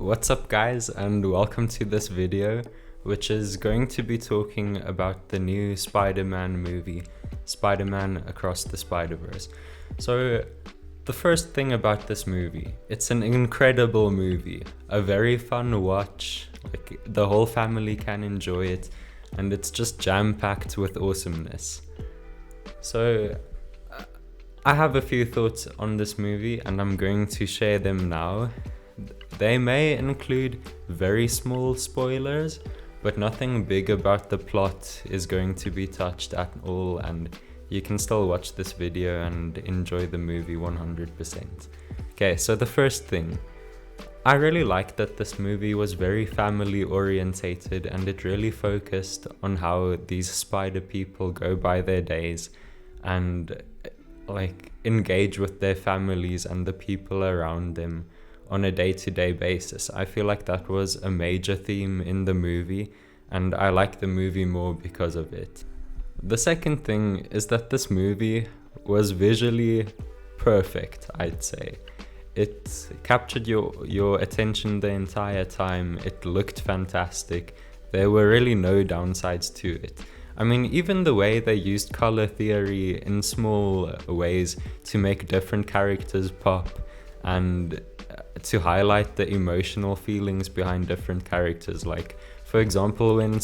What's up guys, and welcome to this video, which is going to be talking about the new Spider-Man movie, Spider-Man Across the Spider-Verse. So the first thing about this movie, it's an incredible movie, a very fun watch, like the whole family can enjoy it, and it's just jam-packed with awesomeness. So I have a few thoughts on this movie and I'm going to share them now. They may include very small spoilers, but nothing big about the plot is going to be touched at all, and you can still watch this video and enjoy the movie 100%. Okay, so the first thing, I really like that this movie was very family orientated and it really focused on how these spider people go by their days and like engage with their families and the people around them on a day-to-day basis. I feel like that was a major theme in the movie and I like the movie more because of it. The second thing is that this movie was visually perfect, I'd say. It captured your attention the entire time. It looked fantastic. There were really no downsides to it. I mean, even the way they used color theory in small ways to make different characters pop and to highlight the emotional feelings behind different characters. Like, for example, when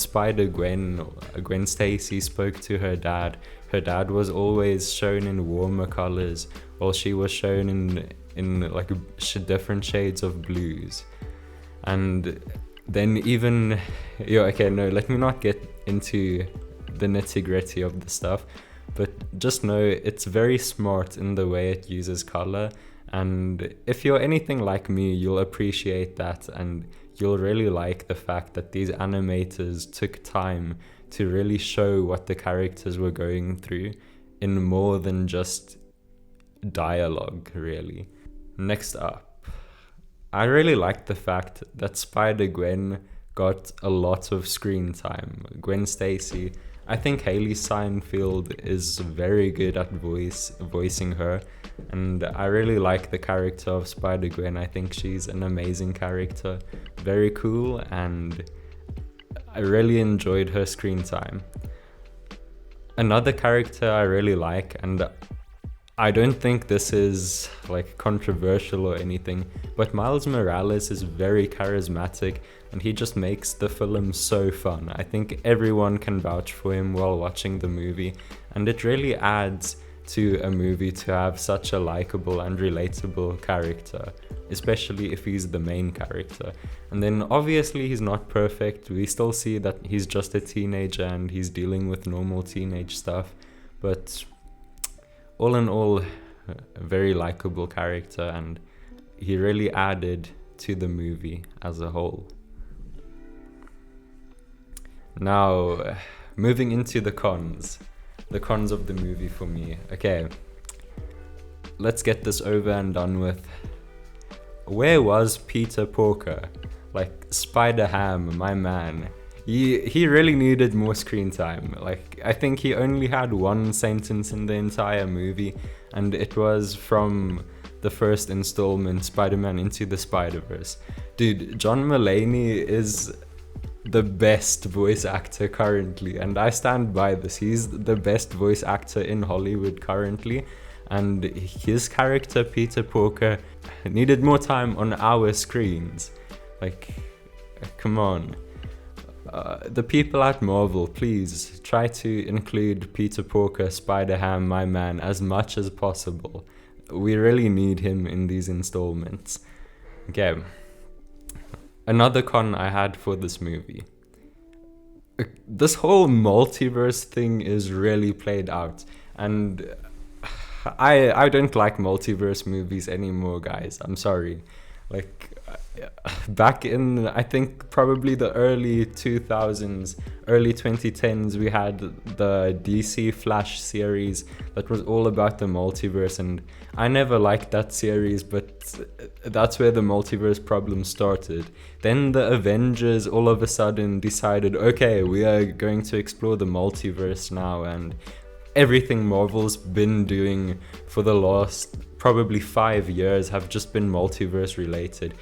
Gwen Stacy spoke to her dad was always shown in warmer colors, while she was shown in like different shades of blues. And then even, let me not get into the nitty-gritty of the stuff, but just know it's very smart in the way it uses color, and if you're anything like me, you'll appreciate that and you'll really like the fact that these animators took time to really show what the characters were going through in more than just dialogue, really. Next up, I really like the fact that Spider-Gwen got a lot of screen time. Gwen Stacy, I think Haley Steinfeld is very good at voicing her, and I really like the character of Spider-Gwen. I think she's an amazing character, very cool, and I really enjoyed her screen time. Another character I really like, and I don't think this is like controversial or anything, but Miles Morales is very charismatic and he just makes the film so fun. I think everyone can vouch for him while watching the movie, and it really adds to a movie to have such a likable and relatable character, especially if he's the main character. And then obviously he's not perfect. We still see that he's just a teenager and he's dealing with normal teenage stuff, but all in all, a very likable character, and he really added to the movie as a whole. Now, moving into the cons of the movie for me. Okay, let's get this over and done with. Where was Peter Porker? Like, Spider-Ham, my man. He really needed more screen time. Like, I think he only had one sentence in the entire movie, and it was from the first installment, Spider-Man Into the Spider-Verse. Dude, John Mulaney is the best voice actor currently, and I stand by this. He's the best voice actor in Hollywood currently, and his character, Peter Porker, needed more time on our screens. Like, come on. The people at Marvel, please try to include Peter Porker, Spider-Ham, my man, as much as possible. We really need him in these installments. Okay, another con I had for this movie. This whole multiverse thing is really played out, and I don't like multiverse movies anymore, guys. I'm sorry. Like, back in, I think probably the early 2000s, early 2010s, we had the DC Flash series that was all about the multiverse, and I never liked that series, but that's where the multiverse problem started. Then the Avengers all of a sudden decided, okay, we are going to explore the multiverse now, and everything Marvel's been doing for the last probably 5 years have just been multiverse related.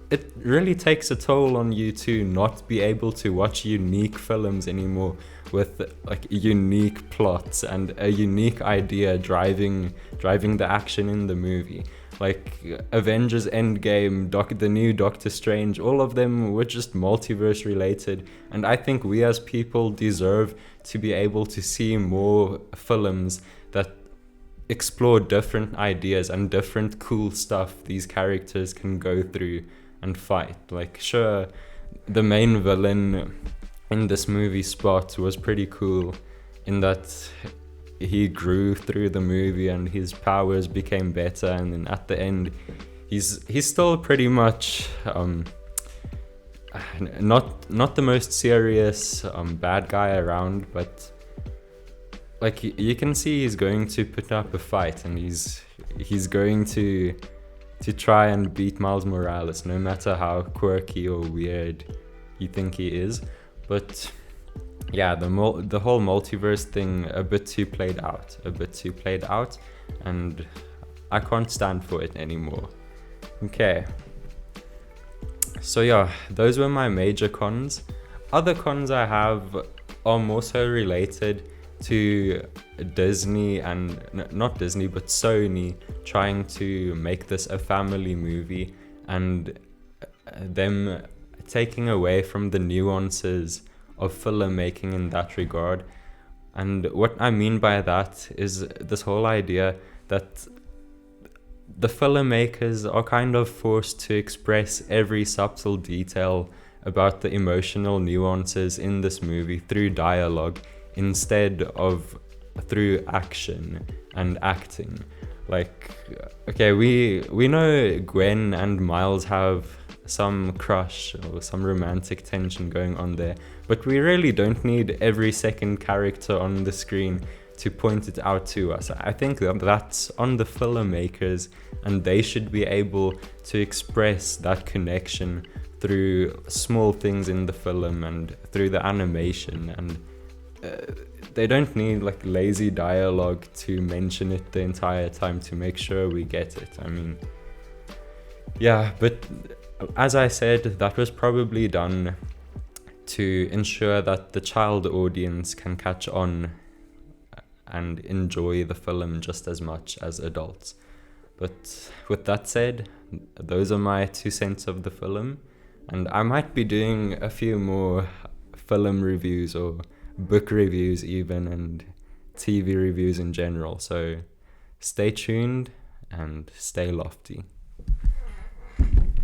it really takes a toll on you to not be able to watch unique films anymore with like unique plots and a unique idea driving the action in the movie. Like Avengers Endgame, the new Doctor Strange, all of them were just multiverse related, and I think we as people deserve to be able to see more films that explore different ideas and different cool stuff these characters can go through and fight. Like, sure, the main villain in this movie, Spot, was pretty cool in that he grew through the movie and his powers became better, and then at the end he's still pretty much not the most serious bad guy around, but like you can see he's going to put up a fight, and he's going to try and beat Miles Morales, no matter how quirky or weird you think he is. But yeah, the whole multiverse thing, a bit too played out, and I can't stand for it anymore. Okay, so yeah, those were my major cons. Other cons I have are more so related to Disney and not Disney but Sony trying to make this a family movie, and them taking away from the nuances of filmmaking in that regard. And what I mean by that is this whole idea that the filmmakers are kind of forced to express every subtle detail about the emotional nuances in this movie through dialogue instead of through action and acting. Like, okay, we know Gwen and Miles have some crush or some romantic tension going on there, but we really don't need every second character on the screen to point it out to us. I think that's on the filmmakers, and they should be able to express that connection through small things in the film and through the animation, and they don't need like lazy dialogue to mention it the entire time to make sure we get it. I mean, yeah, but as I said, that was probably done to ensure that the child audience can catch on and enjoy the film just as much as adults. But with that said, those are my 2 cents of the film, and I might be doing a few more film reviews or book reviews even, and TV reviews in general, so stay tuned and stay lofty.